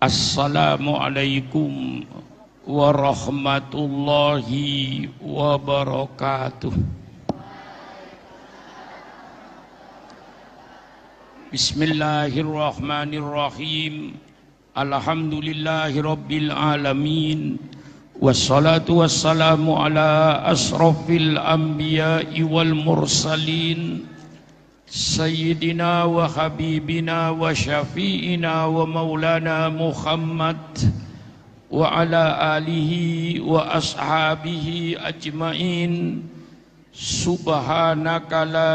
Assalamualaikum warahmatullahi wabarakatuh. Bismillahirrahmanirrahim. Alhamdulillahi rabbil alamin. Wassalatu wassalamu ala asrafil anbiya'i wal mursalin. Sayyidina wa habibina wa syafi'ina wa maulana Muhammad wa ala alihi wa ashabihi ajma'in. Subhanaka la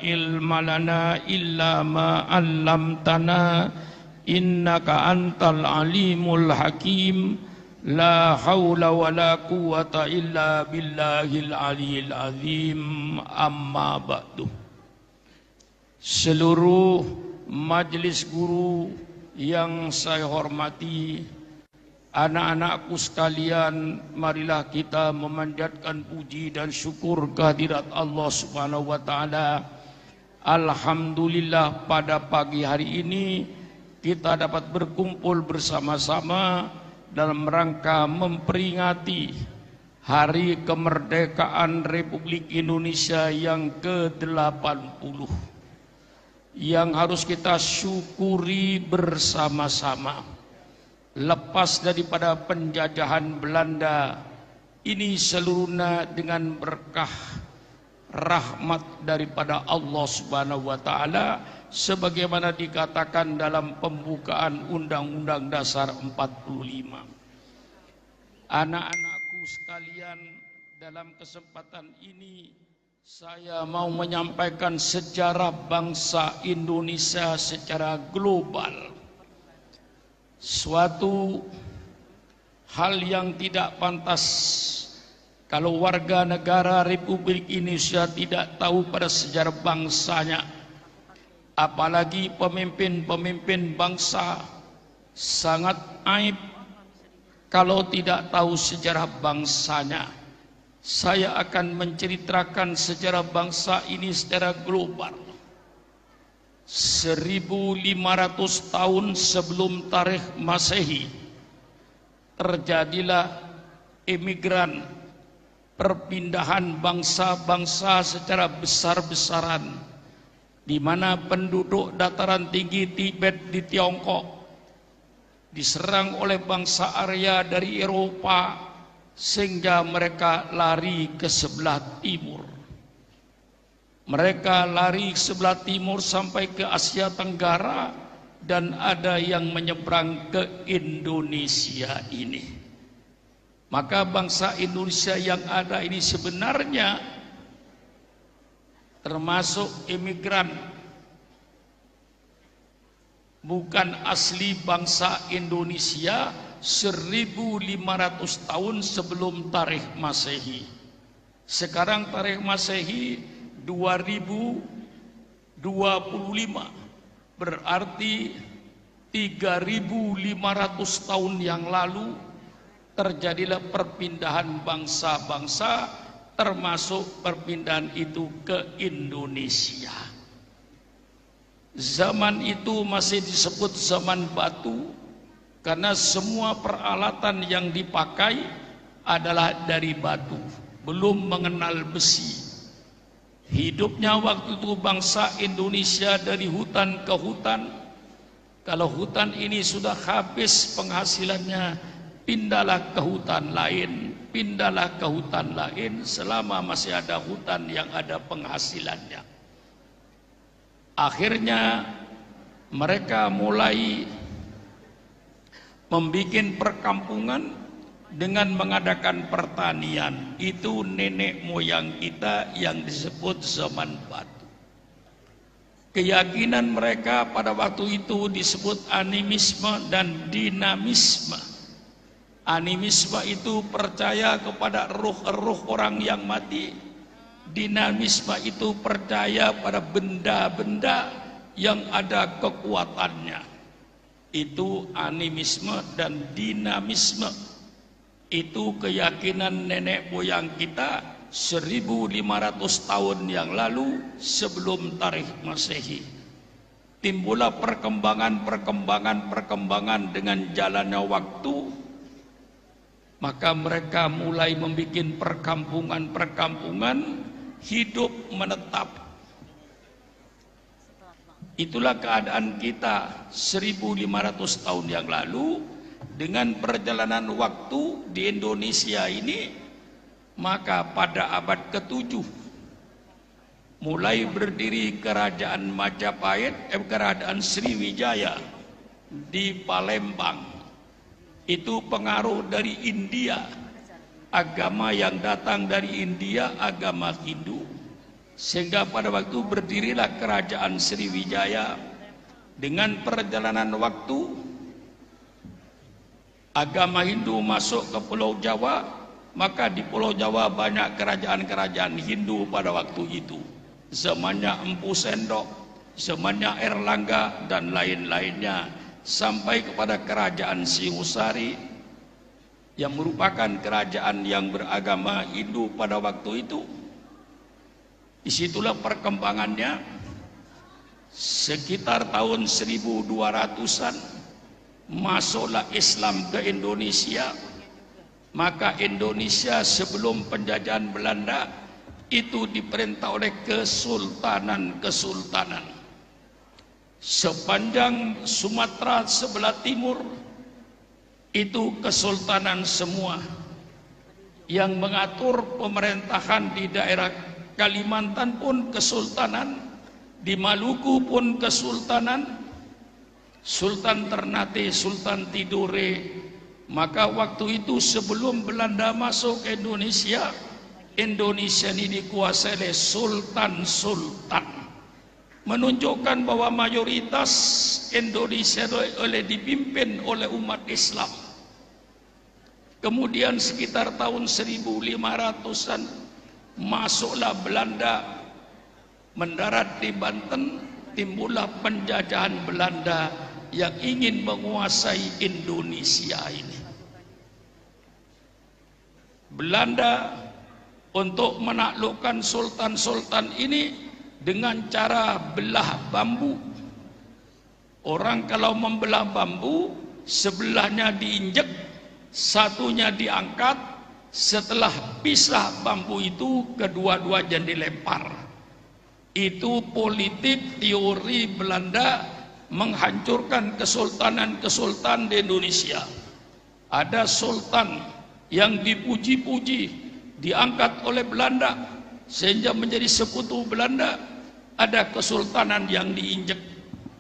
ilma lana illa ma 'allamtana innaka antal alimul hakim. La haula wa la quwwata illa billahil aliyil azim. Amma ba'du. Seluruh majelis guru yang saya hormati, anak-anakku sekalian, marilah kita memanjatkan puji dan syukur kehadirat Allah Subhanahu wa taala. Alhamdulillah, pada pagi hari ini kita dapat berkumpul bersama-sama dalam rangka memperingati Hari Kemerdekaan Republik Indonesia yang ke-80 yang harus kita syukuri bersama-sama. Lepas daripada penjajahan Belanda, ini seluruhnya dengan berkah rahmat daripada Allah Subhanahu wa taala, sebagaimana dikatakan dalam pembukaan Undang-Undang Dasar 45. Anak-anakku sekalian, dalam kesempatan ini saya mau menyampaikan sejarah bangsa Indonesia secara global. Suatu hal yang tidak pantas kalau warga negara Republik Indonesia tidak tahu pada sejarah bangsanya. Apalagi pemimpin-pemimpin bangsa, sangat aib kalau tidak tahu sejarah bangsanya. Saya akan menceritakan sejarah bangsa ini secara global. 1500 tahun sebelum tarikh Masehi terjadilah emigran, perpindahan bangsa-bangsa secara besar-besaran, di mana penduduk dataran tinggi Tibet di Tiongkok diserang oleh bangsa Arya dari Eropa, sehingga mereka lari ke sebelah timur. Mereka lari ke sebelah timur sampai ke Asia Tenggara, dan ada yang menyeberang ke Indonesia ini. Maka bangsa Indonesia yang ada ini sebenarnya termasuk imigran, bukan asli bangsa Indonesia. 1500 tahun sebelum tarikh Masehi. Sekarang tarikh Masehi 2025, berarti 3500 tahun yang lalu terjadilah perpindahan bangsa-bangsa, termasuk perpindahan itu ke Indonesia. Zaman itu masih disebut zaman batu, karena semua peralatan yang dipakai adalah dari batu, belum mengenal besi. Hidupnya waktu itu bangsa Indonesia dari hutan ke hutan. Kalau hutan ini sudah habis penghasilannya, pindahlah ke hutan lain, pindahlah ke hutan lain selama masih ada hutan yang ada penghasilannya. Akhirnya mereka mulai membikin perkampungan dengan mengadakan pertanian. Itu nenek moyang kita yang disebut zaman batu. Keyakinan mereka pada waktu itu disebut animisme dan dinamisme. Animisme itu percaya kepada ruh-ruh orang yang mati. Dinamisme itu percaya pada benda-benda yang ada kekuatannya. Itu animisme dan dinamisme. Itu keyakinan nenek moyang kita 1500 tahun yang lalu sebelum tarikh Masehi. timbullah perkembangan dengan jalannya waktu, maka mereka mulai membuat perkampungan hidup menetap. Itulah keadaan kita 1500 tahun yang lalu. Dengan perjalanan waktu di Indonesia ini, maka pada abad ke-7 mulai berdiri kerajaan Majapahit, kerajaan Sriwijaya di Palembang. Itu pengaruh dari India, agama yang datang dari India, agama Hindu, sehingga pada waktu berdirilah kerajaan Sriwijaya. Dengan perjalanan waktu, agama Hindu masuk ke Pulau Jawa, maka di Pulau Jawa banyak kerajaan-kerajaan Hindu pada waktu itu. Zamannya Empu Sendok, zamannya Erlangga, dan lain-lainnya, sampai kepada kerajaan Singosari yang merupakan kerajaan yang beragama Hindu pada waktu itu. Disitulah perkembangannya. Sekitar tahun 1200-an masuklah Islam ke Indonesia. Maka Indonesia sebelum penjajahan Belanda itu diperintah oleh kesultanan-kesultanan. Sepanjang Sumatera sebelah timur itu kesultanan semua. Yang mengatur pemerintahan di daerah Kalimantan pun kesultanan, di Maluku pun kesultanan, Sultan Ternate, Sultan Tidore. Maka waktu itu sebelum Belanda masuk ke Indonesia, Indonesia ini dikuasai oleh sultan-sultan, menunjukkan bahwa mayoritas Indonesia dipimpin oleh umat Islam. Kemudian sekitar tahun 1500-an masuklah Belanda mendarat di Banten, timbullah penjajahan Belanda yang ingin menguasai Indonesia ini. Belanda untuk menaklukkan sultan-sultan ini dengan cara belah bambu. Orang kalau membelah bambu, sebelahnya diinjek, satunya diangkat, setelah pisah bambu itu kedua-duanya dilempar. Itu politik teori Belanda menghancurkan kesultanan-kesultanan di Indonesia. Ada sultan yang dipuji-puji, diangkat oleh Belanda sehingga menjadi sekutu Belanda. Ada kesultanan yang diinjek.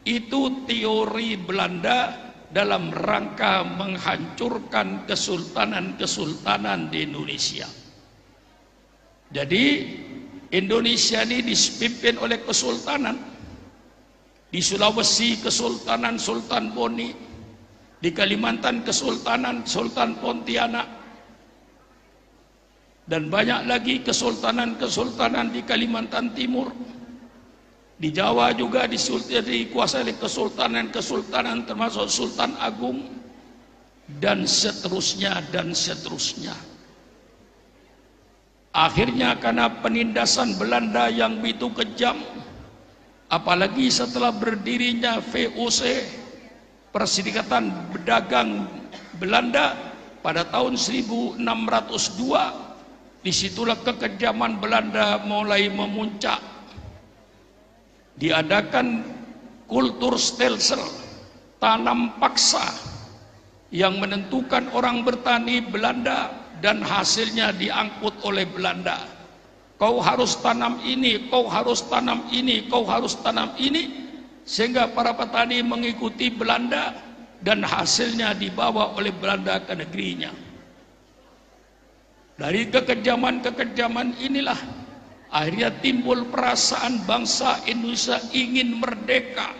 Itu teori Belanda dalam rangka menghancurkan kesultanan-kesultanan di Indonesia. Jadi Indonesia ini dipimpin oleh kesultanan. Di Sulawesi Kesultanan Sultan Boni, di Kalimantan Kesultanan Sultan Pontianak, dan banyak lagi kesultanan-kesultanan di Kalimantan Timur. Di Jawa juga dikuasai oleh kesultanan-kesultanan termasuk Sultan Agung, dan seterusnya dan seterusnya. Akhirnya karena penindasan Belanda yang begitu kejam, apalagi setelah berdirinya VOC, Perserikatan Pedagang Belanda, pada tahun 1602, disitulah kekejaman Belanda mulai memuncak. Diadakan kultur stelsel, tanam paksa, yang menentukan orang bertani Belanda dan hasilnya diangkut oleh Belanda. Kau harus tanam ini, kau harus tanam ini, kau harus tanam ini, sehingga para petani mengikuti Belanda dan hasilnya dibawa oleh Belanda ke negerinya. Dari kekejaman-kekejaman inilah akhirnya timbul perasaan bangsa Indonesia ingin merdeka.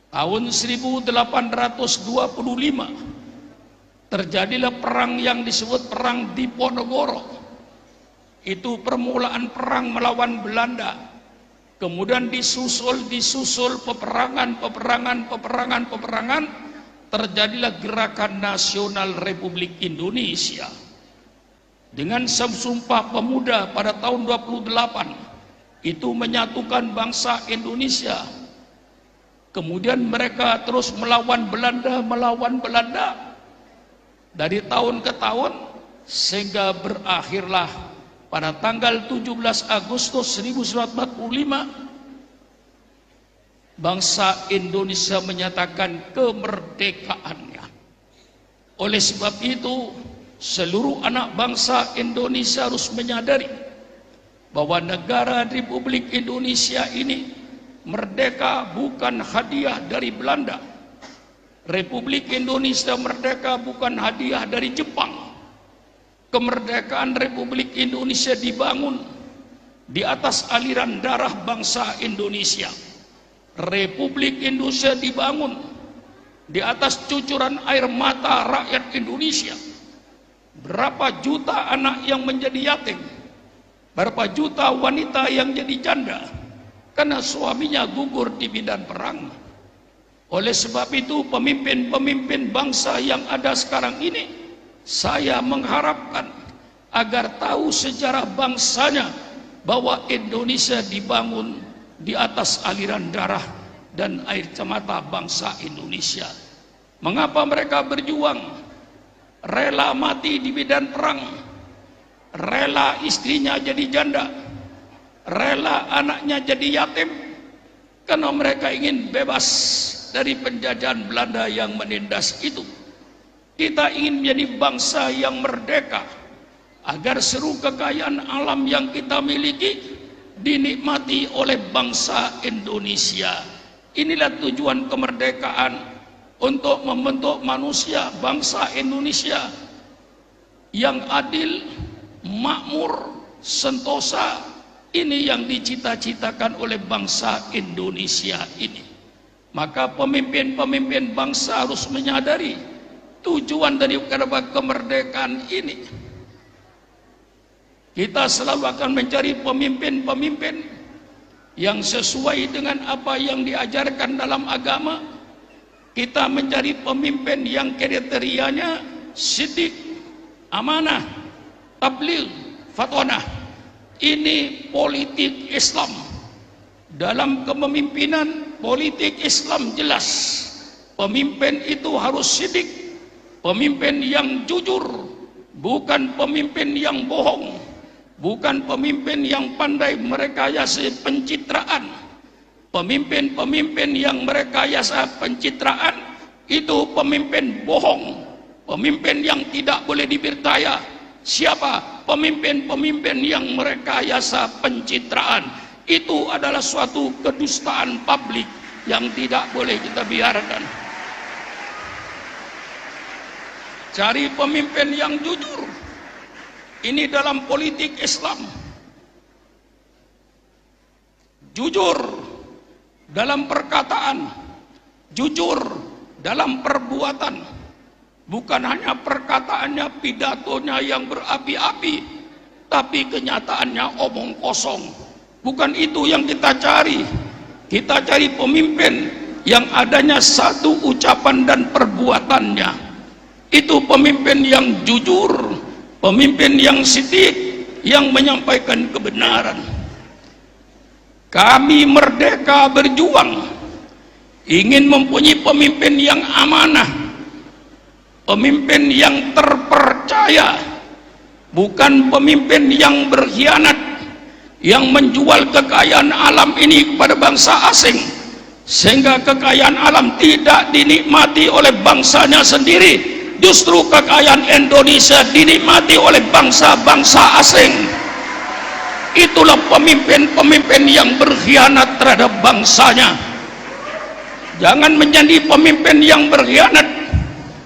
Tahun 1825 terjadilah perang yang disebut Perang Diponegoro. Itu permulaan perang melawan Belanda. Kemudian disusul peperangan. Terjadilah Gerakan Nasional Republik Indonesia. Dengan Sumpah Pemuda pada tahun 28, itu menyatukan bangsa Indonesia Kemudian mereka terus melawan Belanda dari tahun ke tahun, sehingga berakhirlah pada tanggal 17 Agustus 1945 bangsa Indonesia menyatakan kemerdekaannya. Oleh sebab itu, seluruh anak bangsa Indonesia harus menyadari bahwa negara Republik Indonesia ini merdeka bukan hadiah dari Belanda. Republik Indonesia merdeka bukan hadiah dari Jepang. Kemerdekaan Republik Indonesia dibangun di atas aliran darah bangsa Indonesia. Republik Indonesia dibangun di atas cucuran air mata rakyat Indonesia. Berapa juta anak yang menjadi yatim, berapa juta wanita yang jadi janda karena suaminya gugur di medan perang. Oleh sebab itu, pemimpin-pemimpin bangsa yang ada sekarang ini, saya mengharapkan agar tahu sejarah bangsanya bahwa Indonesia dibangun di atas aliran darah dan air mata bangsa Indonesia. Mengapa mereka berjuang? Rela mati di medan perang, rela istrinya jadi janda, rela anaknya jadi yatim, karena mereka ingin bebas dari penjajahan Belanda yang menindas itu. Kita ingin menjadi bangsa yang merdeka, agar seluruh kekayaan alam yang kita miliki dinikmati oleh bangsa Indonesia. Inilah tujuan kemerdekaan, untuk membentuk manusia bangsa Indonesia yang adil, makmur, sentosa. Ini yang dicita-citakan oleh bangsa Indonesia ini. Maka pemimpin-pemimpin bangsa harus menyadari tujuan dari kemerdekaan ini. Kita selalu akan mencari pemimpin-pemimpin yang sesuai dengan apa yang diajarkan dalam agama. Kita mencari pemimpin yang kriterianya siddiq, amanah, tabligh, fatonah. Ini politik Islam. Dalam kepemimpinan politik Islam jelas, pemimpin itu harus siddiq, pemimpin yang jujur, bukan pemimpin yang bohong, bukan pemimpin yang pandai merekayasa pencitraan. Pemimpin-pemimpin yang merekayasa pencitraan itu pemimpin bohong, pemimpin yang tidak boleh dipercaya. Siapa? Pemimpin-pemimpin yang merekayasa pencitraan. Itu adalah suatu kedustaan publik yang tidak boleh kita biarkan. Cari pemimpin yang jujur. Ini dalam politik Islam. Jujur dalam perkataan, jujur dalam perbuatan. Bukan hanya perkataannya, pidatonya yang berapi-api, tapi kenyataannya omong kosong. Bukan itu yang kita cari. Kita cari pemimpin yang adanya satu ucapan dan perbuatannya. Itu pemimpin yang jujur, pemimpin yang siddiq, yang menyampaikan kebenaran. Kami merdeka berjuang, ingin mempunyai pemimpin yang amanah, pemimpin yang terpercaya, bukan pemimpin yang berkhianat, yang menjual kekayaan alam ini kepada bangsa asing, sehingga kekayaan alam tidak dinikmati oleh bangsanya sendiri. Justru kekayaan Indonesia dinikmati oleh bangsa-bangsa asing. Itulah pemimpin-pemimpin yang berkhianat terhadap bangsanya. Jangan menjadi pemimpin yang berkhianat.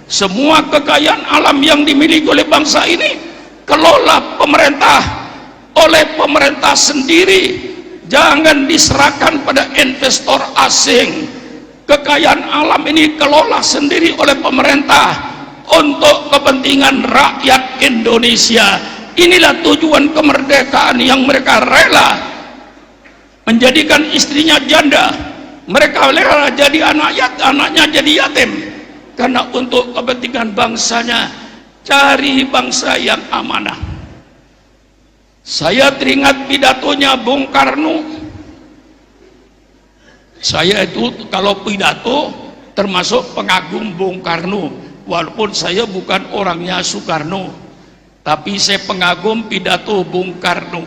Semua kekayaan alam yang dimiliki oleh bangsa ini kelola pemerintah, oleh pemerintah sendiri. Jangan diserahkan pada investor asing. Kekayaan alam ini kelola sendiri oleh pemerintah untuk kepentingan rakyat Indonesia. Inilah tujuan kemerdekaan yang mereka rela menjadikan istrinya janda, mereka rela jadi anaknya jadi yatim, karena untuk kepentingan bangsanya. Cari bangsa yang amanah. Saya teringat pidatonya Bung Karno Saya itu kalau pidato termasuk pengagum Bung Karno, walaupun saya bukan orangnya Soekarno, tapi saya pengagum pidato Bung Karno.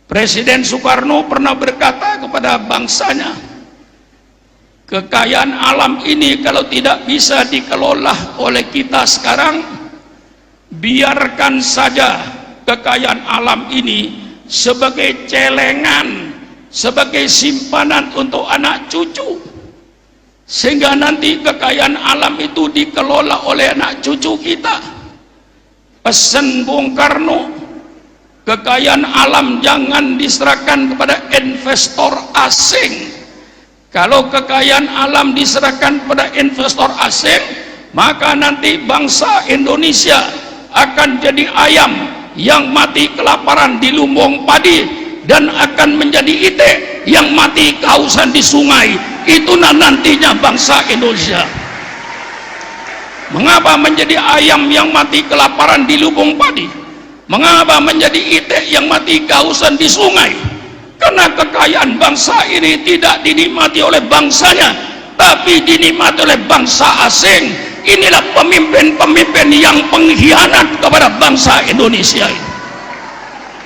Presiden Soekarno pernah berkata kepada bangsanya, kekayaan alam ini kalau tidak bisa dikelola oleh kita sekarang, biarkan saja kekayaan alam ini sebagai celengan, sebagai simpanan untuk anak cucu, sehingga nanti kekayaan alam itu dikelola oleh anak cucu kita. Pesan Bung Karno, kekayaan alam jangan diserahkan kepada investor asing. Kalau kekayaan alam diserahkan kepada investor asing, maka nanti bangsa Indonesia akan jadi ayam yang mati kelaparan di lumbung padi, dan akan menjadi itik yang mati kehausan di sungai. Itulah nantinya bangsa Indonesia. Mengapa menjadi ayam yang mati kelaparan di lubung padi? Mengapa menjadi itik yang mati kehausan di sungai? Karena kekayaan bangsa ini tidak dinikmati oleh bangsanya, tapi dinikmati oleh bangsa asing. Inilah pemimpin-pemimpin yang pengkhianat kepada bangsa Indonesia ini.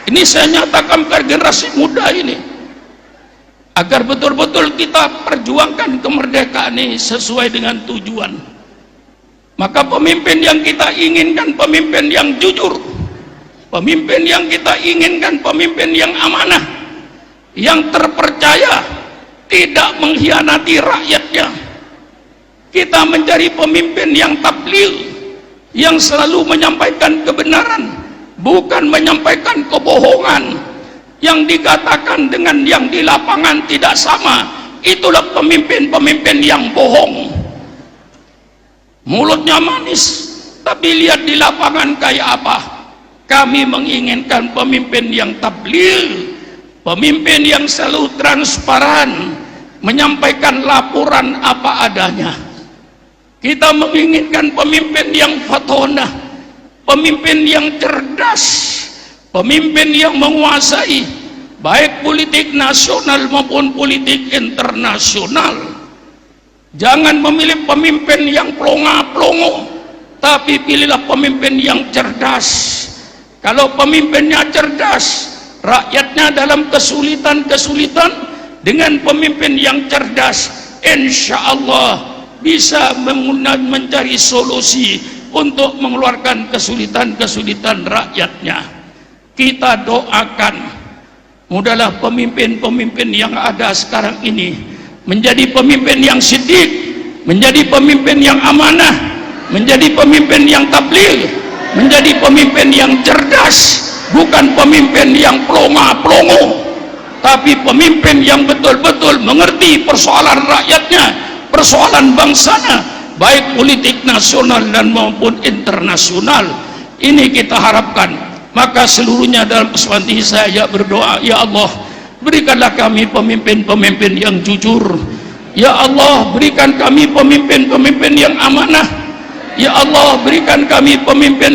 Ini saya nyatakan ke generasi muda ini, agar betul-betul kita perjuangkan kemerdekaan ini sesuai dengan tujuan. Maka pemimpin yang kita inginkan pemimpin yang jujur, pemimpin yang kita inginkan pemimpin yang amanah, yang terpercaya, tidak mengkhianati rakyatnya. Kita mencari pemimpin yang tabligh, yang selalu menyampaikan kebenaran, bukan menyampaikan kebohongan. Yang dikatakan dengan yang di lapangan tidak sama. Itulah pemimpin-pemimpin yang bohong. Mulutnya manis, tapi lihat di lapangan kayak apa. Kami menginginkan pemimpin yang tabligh, pemimpin yang selalu transparan, menyampaikan laporan apa adanya. Kita menginginkan pemimpin yang fatonah, pemimpin yang cerdas, pemimpin yang menguasai baik politik nasional maupun politik internasional. Jangan memilih pemimpin yang plonga-plongo, tapi pilihlah pemimpin yang cerdas. Kalau pemimpinnya cerdas, rakyatnya dalam kesulitan-kesulitan, dengan pemimpin yang cerdas, insya Allah bisa mencari solusi untuk mengeluarkan kesulitan-kesulitan rakyatnya. Kita doakan, mudahlah pemimpin-pemimpin yang ada sekarang ini menjadi pemimpin yang siddiq, menjadi pemimpin yang amanah, menjadi pemimpin yang tabligh, menjadi pemimpin yang cerdas, bukan pemimpin yang plonga-plongo, tapi pemimpin yang betul-betul mengerti persoalan rakyatnya, persoalan bangsanya, baik politik nasional dan maupun internasional. Ini kita harapkan. Maka seluruhnya dalam kesempatan ini saya berdoa, ya Allah, berikanlah kami pemimpin-pemimpin yang jujur. Ya Allah, berikan kami pemimpin-pemimpin yang amanah. Ya Allah, berikan kami pemimpin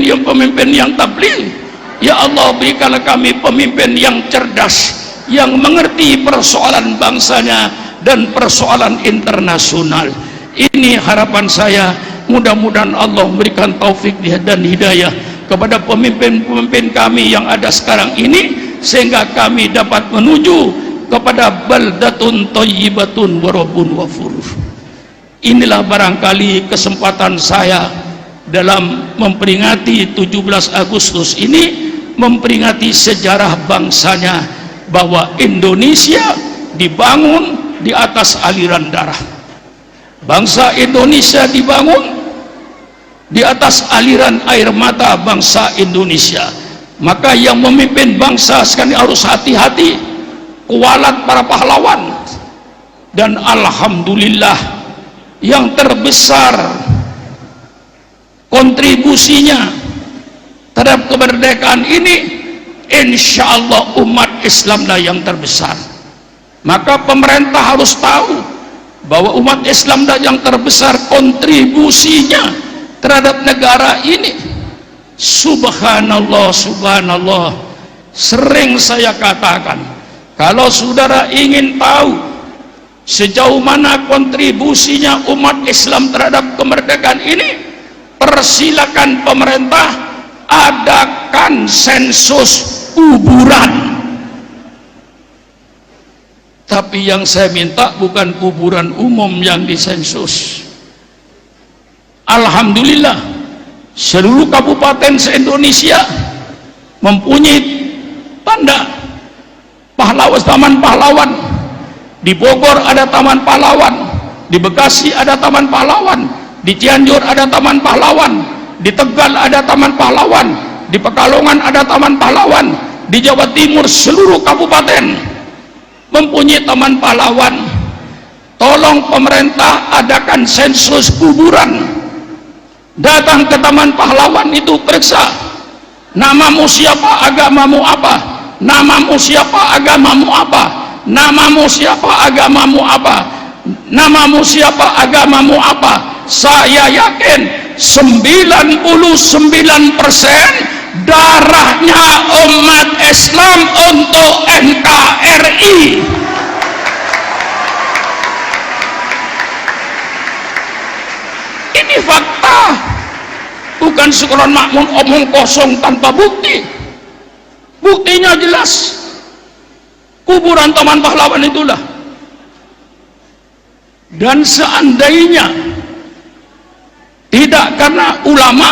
yang tabligh. Ya Allah, berikanlah kami pemimpin yang cerdas, yang mengerti persoalan bangsanya dan persoalan internasional. Ini harapan saya. Mudah-mudahan Allah memberikan taufik dan hidayah kepada pemimpin-pemimpin kami yang ada sekarang ini, sehingga kami dapat menuju kepada baldatun thayyibatun wa rabbun ghafur. Inilah barangkali kesempatan saya dalam memperingati 17 Agustus ini, memperingati sejarah bangsanya, bahwa Indonesia dibangun di atas aliran darah. Bangsa Indonesia dibangun di atas aliran air mata bangsa Indonesia. Maka yang memimpin bangsa sekali harus hati-hati, kualat para pahlawan. Dan alhamdulillah, yang terbesar kontribusinya terhadap kemerdekaan ini, insya Allah umat Islamlah yang terbesar. Maka pemerintah harus tahu bahwa umat Islamlah yang terbesar kontribusinya terhadap negara ini. Subhanallah, subhanallah. Sering saya katakan, kalau saudara ingin tahu sejauh mana kontribusinya umat Islam terhadap kemerdekaan ini, persilakan pemerintah adakan sensus kuburan. Tapi yang saya minta bukan kuburan umum yang disensus. Alhamdulillah, seluruh kabupaten se-Indonesia mempunyai tanda pahlawan, taman pahlawan. Di Bogor ada taman pahlawan, di Bekasi ada taman pahlawan, di Cianjur ada taman pahlawan, di Tegal ada taman pahlawan, di Pekalongan ada taman pahlawan, di Jawa Timur seluruh kabupaten mempunyai taman pahlawan. Tolong pemerintah adakan sensus kuburan. Datang ke taman pahlawan itu, periksa namamu siapa, agamamu apa, namamu siapa, agamamu apa, namamu siapa, agamamu apa, namamu siapa, agamamu apa. Saya yakin 99% darahnya umat Islam untuk NKRI. Ini fakta, bukan sekolah makmun omong kosong tanpa bukti. Buktinya jelas, kuburan taman pahlawan itulah. Dan seandainya tidak karena ulama,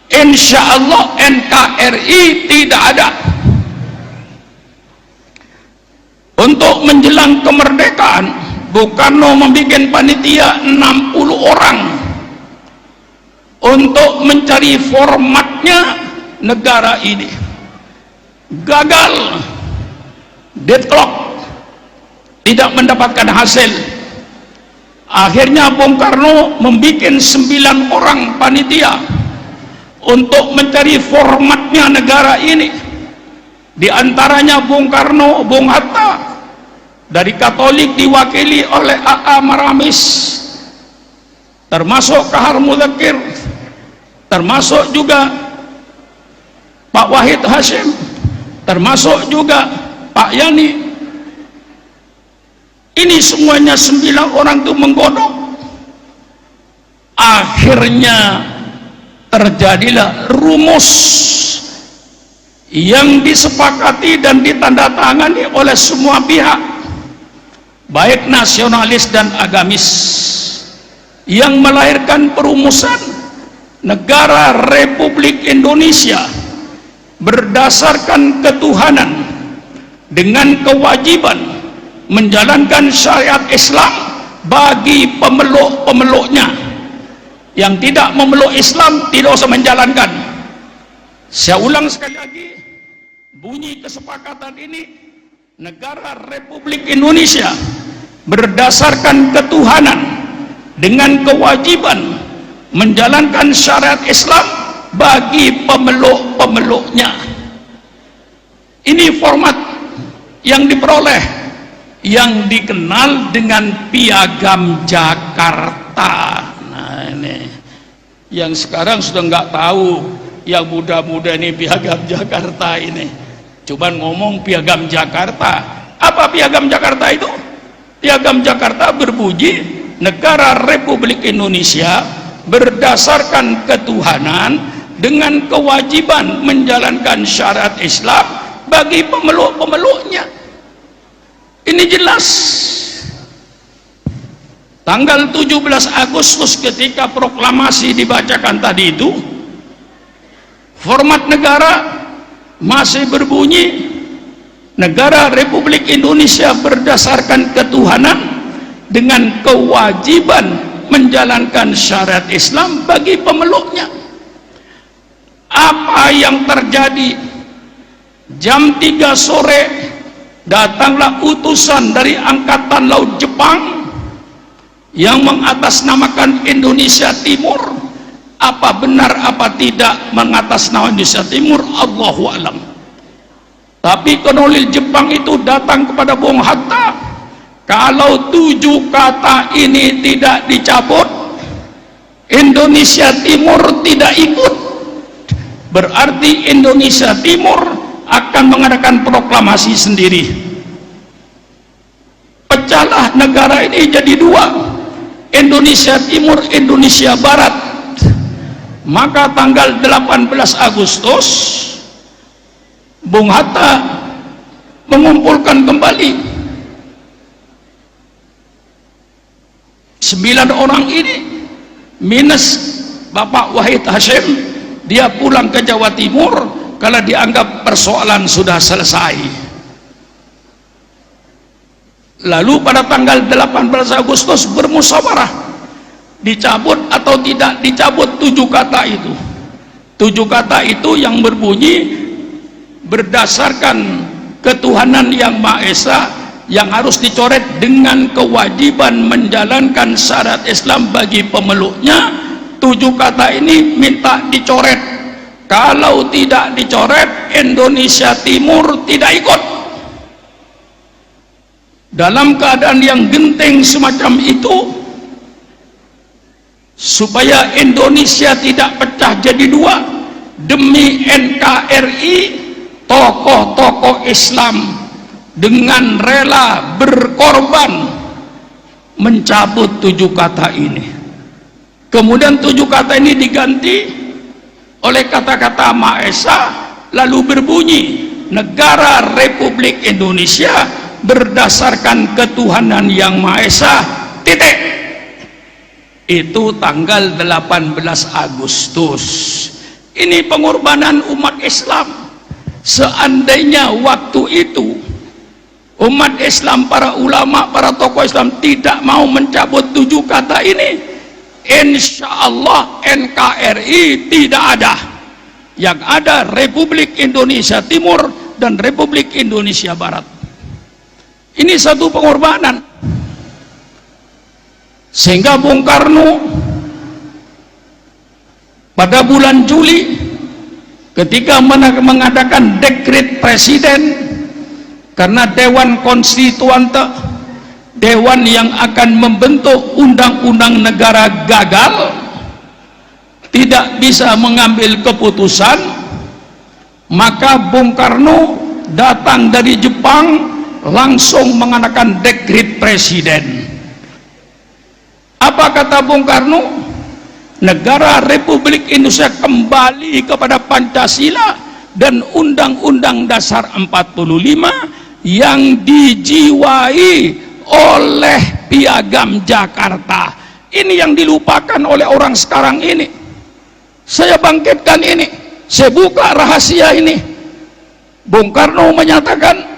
insya Allah NKRI tidak ada. Untuk menjelang kemerdekaan, Bung Karno membuat panitia 60 orang untuk mencari formatnya negara ini. Gagal, deadlock, tidak mendapatkan hasil. Akhirnya Bung Karno membuat 9 orang panitia untuk mencari formatnya negara ini. Di antaranya Bung Karno, Bung Hatta. Dari Katolik diwakili oleh A.A. Maramis, termasuk Kahar Mudzakkir, termasuk juga Pak Wahid Hashim, termasuk juga Pak Yani. Ini semuanya 9 orang itu menggodok. Akhirnya terjadilah rumus yang disepakati dan ditandatangani oleh semua pihak, baik nasionalis dan agamis, yang melahirkan perumusan negara Republik Indonesia berdasarkan ketuhanan dengan kewajiban menjalankan syariat Islam bagi pemeluk-pemeluknya. Yang tidak memeluk Islam tidak usah menjalankan. Saya ulang sekali lagi, bunyi kesepakatan ini: negara Republik Indonesia berdasarkan ketuhanan dengan kewajiban menjalankan syariat Islam bagi pemeluk-pemeluknya. Ini format yang diperoleh, yang dikenal dengan Piagam Jakarta. Nah, ini yang sekarang sudah nggak tahu, yang muda-muda ini Piagam Jakarta ini cuman ngomong Piagam Jakarta. Apa Piagam Jakarta itu? Piagam Jakarta berbunyi, negara Republik Indonesia berdasarkan ketuhanan dengan kewajiban menjalankan syariat Islam bagi pemeluk-pemeluknya. Ini jelas. Tanggal 17 Agustus ketika proklamasi dibacakan tadi itu, format negara masih berbunyi, negara Republik Indonesia berdasarkan ketuhanan dengan kewajiban menjalankan syariat Islam bagi pemeluknya. Apa yang terjadi? Jam 3 sore datanglah utusan dari Angkatan Laut Jepang yang mengatasnamakan Indonesia Timur. Apa benar apa tidak mengatasnamakan Indonesia Timur, Allahu a'lam. Tapi kolonel Jepang itu datang kepada Bung Hatta, kalau 7 kata ini tidak dicabut, Indonesia Timur tidak ikut. Berarti Indonesia Timur akan mengadakan proklamasi sendiri. Pecah pecahlah negara ini jadi dua, Indonesia Timur, Indonesia Barat. Maka tanggal 18 Agustus Bung Hatta mengumpulkan kembali 9 orang ini minus Bapak Wahid Hashim. Dia pulang ke Jawa Timur kalau dianggap persoalan sudah selesai. Lalu pada tanggal 18 Agustus bermusyawarah, dicabut atau tidak dicabut 7 kata itu. 7 kata itu yang berbunyi berdasarkan ketuhanan yang Maha Esa, yang harus dicoret dengan kewajiban menjalankan syariat Islam bagi pemeluknya. 7 kata ini minta dicoret. Kalau tidak dicoret, Indonesia Timur tidak ikut. Dalam keadaan yang genting semacam itu, supaya Indonesia tidak pecah jadi dua, demi NKRI, tokoh-tokoh Islam dengan rela berkorban mencabut 7 kata ini. Kemudian 7 kata ini diganti oleh kata-kata Maha Esa, lalu berbunyi negara Republik Indonesia berdasarkan ketuhanan yang Maha Esa, titik. Itu tanggal 18 Agustus. Ini pengorbanan umat Islam. Seandainya waktu itu umat Islam, para ulama, para tokoh Islam tidak mau mencabut 7 kata ini, insya Allah NKRI tidak ada. Yang ada Republik Indonesia Timur dan Republik Indonesia Barat. Ini satu pengorbanan. Sehingga Bung Karno pada bulan Juli ketika mengadakan dekret presiden, karena Dewan Konstituante, dewan yang akan membentuk undang-undang negara gagal, tidak bisa mengambil keputusan, maka Bung Karno datang dari Jepang langsung mengadakan dekret presiden. Apa kata Bung Karno? Negara Republik Indonesia kembali kepada Pancasila dan Undang-Undang Dasar 45 yang dijiwai oleh Piagam Jakarta. Ini yang dilupakan oleh orang sekarang ini. Saya bangkitkan ini, saya buka rahasia ini. Bung Karno menyatakan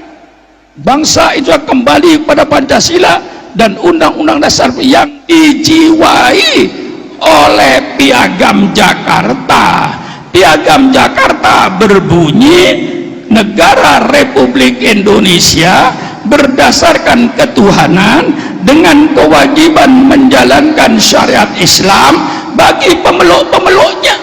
bangsa itu kembali pada Pancasila dan Undang-Undang Dasar yang dijiwai oleh Piagam Jakarta. Piagam Jakarta berbunyi negara Republik Indonesia berdasarkan ketuhanan dengan kewajiban menjalankan syariat Islam bagi pemeluk-pemeluknya.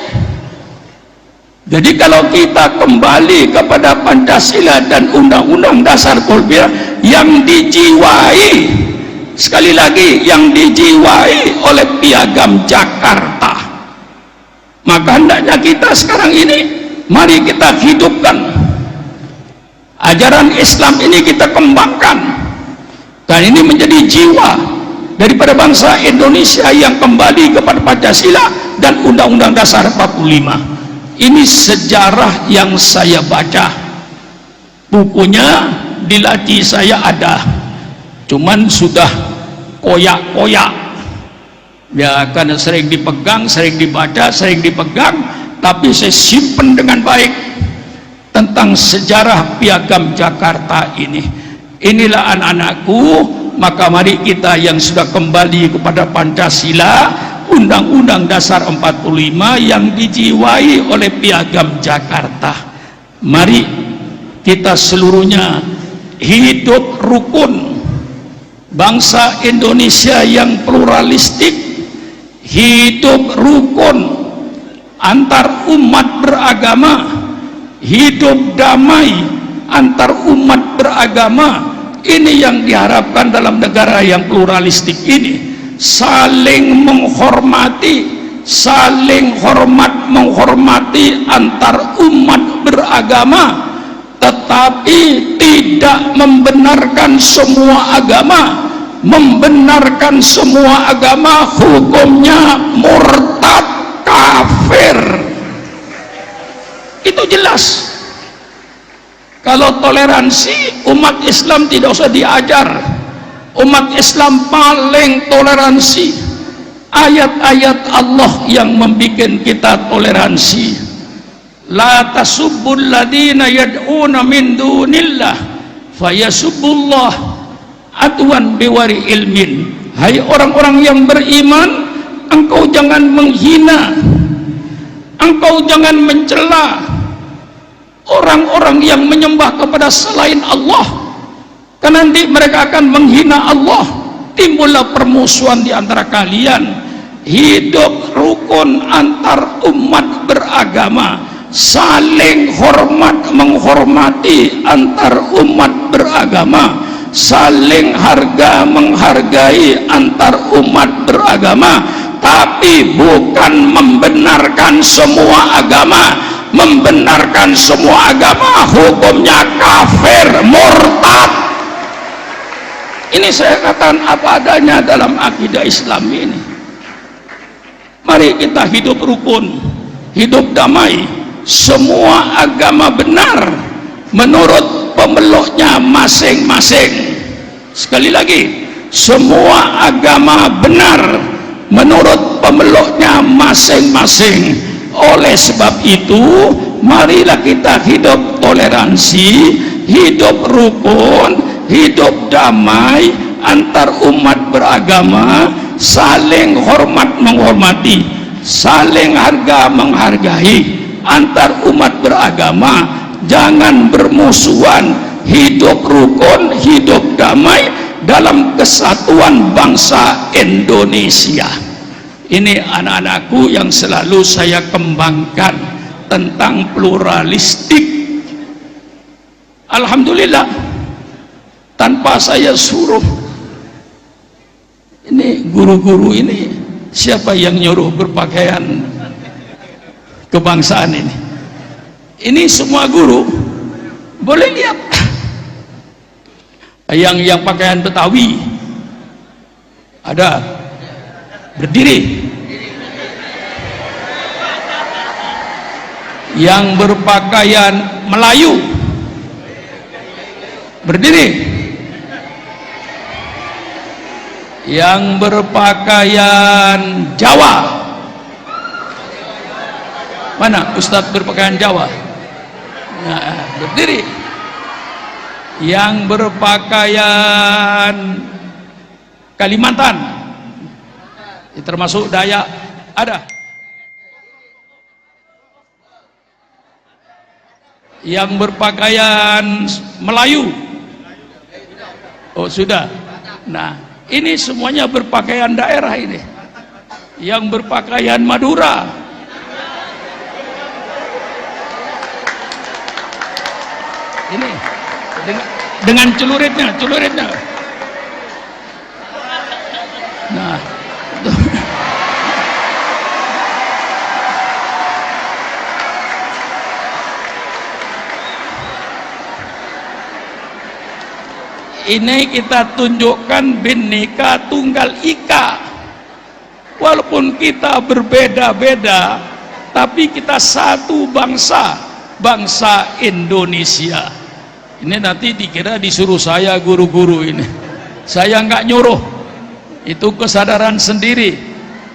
Jadi kalau kita kembali kepada Pancasila dan Undang-Undang Dasar 45 yang dijiwai, sekali lagi, yang dijiwai oleh Piagam Jakarta, maka hendaknya kita sekarang ini, mari kita hidupkan ajaran Islam ini, kita kembangkan, dan ini menjadi jiwa daripada bangsa Indonesia yang kembali kepada Pancasila dan Undang-Undang Dasar 45. Ini sejarah yang saya baca, bukunya di laci saya ada, cuman sudah koyak-koyak ya, karena sering dipegang, sering dibaca, sering dipegang, tapi saya simpen dengan baik tentang sejarah Piagam Jakarta ini. Inilah anak-anakku, maka mari kita yang sudah kembali kepada Pancasila, Undang-Undang Dasar 45 yang dijiwai oleh Piagam Jakarta, mari kita seluruhnya hidup rukun, bangsa Indonesia yang pluralistik, hidup rukun antar umat beragama, hidup damai antar umat beragama. Ini yang diharapkan dalam negara yang pluralistik ini. Saling menghormati, saling menghormati antar umat beragama, tetapi tidak membenarkan semua agama membenarkan semua agama hukumnya murtad, kafir. Itu jelas. Kalau toleransi, umat Islam tidak usah diajar. Umat Islam paling toleransi. Ayat-ayat Allah yang membuat kita toleransi. La tasubbul ladina yad'una min dunillah fayasubbullah adwan biwari ilmin. Hai orang-orang yang beriman, engkau jangan menghina, engkau jangan mencela orang-orang yang menyembah kepada selain Allah, karena nanti mereka akan menghina Allah. Timbullah permusuhan di antara kalian. Hidup rukun antar umat beragama, saling hormat menghormati antar umat beragama, saling harga menghargai antar umat beragama, tapi bukan membenarkan semua agama. Membenarkan semua agama hukumnya kafir, murtad. Ini saya katakan apa adanya dalam akidah Islam ini. Mari kita hidup rukun, hidup damai. Semua agama benar menurut pemeluknya masing-masing. Sekali lagi, semua agama benar menurut pemeluknya masing-masing. Oleh sebab itu, marilah kita hidup toleransi, hidup rukun, hidup damai antar umat beragama, saling hormat menghormati, saling harga menghargai antar umat beragama. Jangan bermusuhan, hidup rukun, hidup damai dalam kesatuan bangsa Indonesia. Ini anak-anakku yang selalu saya kembangkan tentang pluralistik. Alhamdulillah, tanpa saya suruh. Ini guru-guru ini, siapa yang nyuruh berpakaian kebangsaan ini? Ini semua guru. Boleh lihat yang pakaian Betawi ada, berdiri. Yang berpakaian Melayu berdiri. Yang berpakaian Jawa, mana Ustadz berpakaian Jawa? Nah, berdiri. Yang berpakaian Kalimantan, termasuk Dayak, ada. Yang berpakaian Melayu, oh sudah. Nah, ini semuanya berpakaian daerah ini. Yang berpakaian Madura, ini dengan celuritnya. Nah, ini kita tunjukkan Bhinneka Tunggal Ika. Walaupun kita berbeda-beda, tapi kita satu bangsa, bangsa Indonesia. Ini nanti dikira disuruh saya guru-guru ini. Saya nggak nyuruh. Itu kesadaran sendiri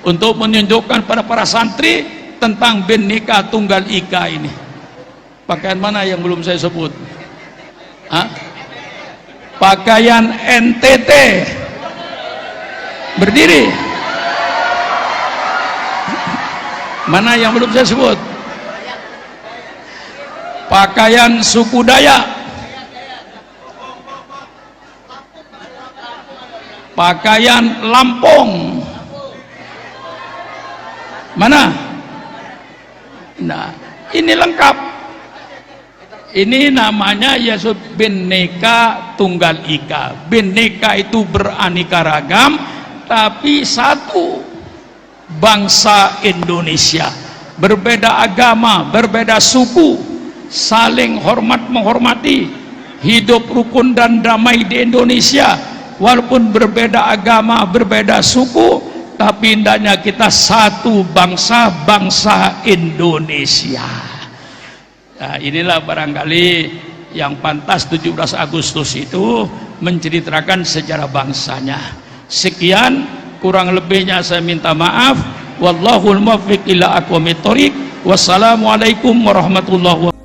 untuk menunjukkan pada para santri tentang Bhinneka Tunggal Ika ini. Pakaian mana yang belum saya sebut? Hah? Pakaian NTT berdiri. Mana yang belum saya sebut? Pakaian suku Dayak, pakaian Lampung, mana? Nah, ini lengkap. Ini namanya Yesus Bhinneka Tunggal Ika. Bhinneka itu beraneka ragam, tapi satu bangsa Indonesia. Berbeda agama, berbeda suku, saling hormat menghormati, hidup rukun dan damai di Indonesia. walaupun berbeda agama, berbeda suku, tapi hendaknya kita satu bangsa, bangsa Indonesia. Nah, inilah barangkali yang pantas 17 Agustus itu menceritakan sejarah bangsanya. Sekian, kurang lebihnya saya minta maaf. Wallahul muwaffiq ila aqwamit thoriq. Wassalamualaikum warahmatullahi wabarakatuh.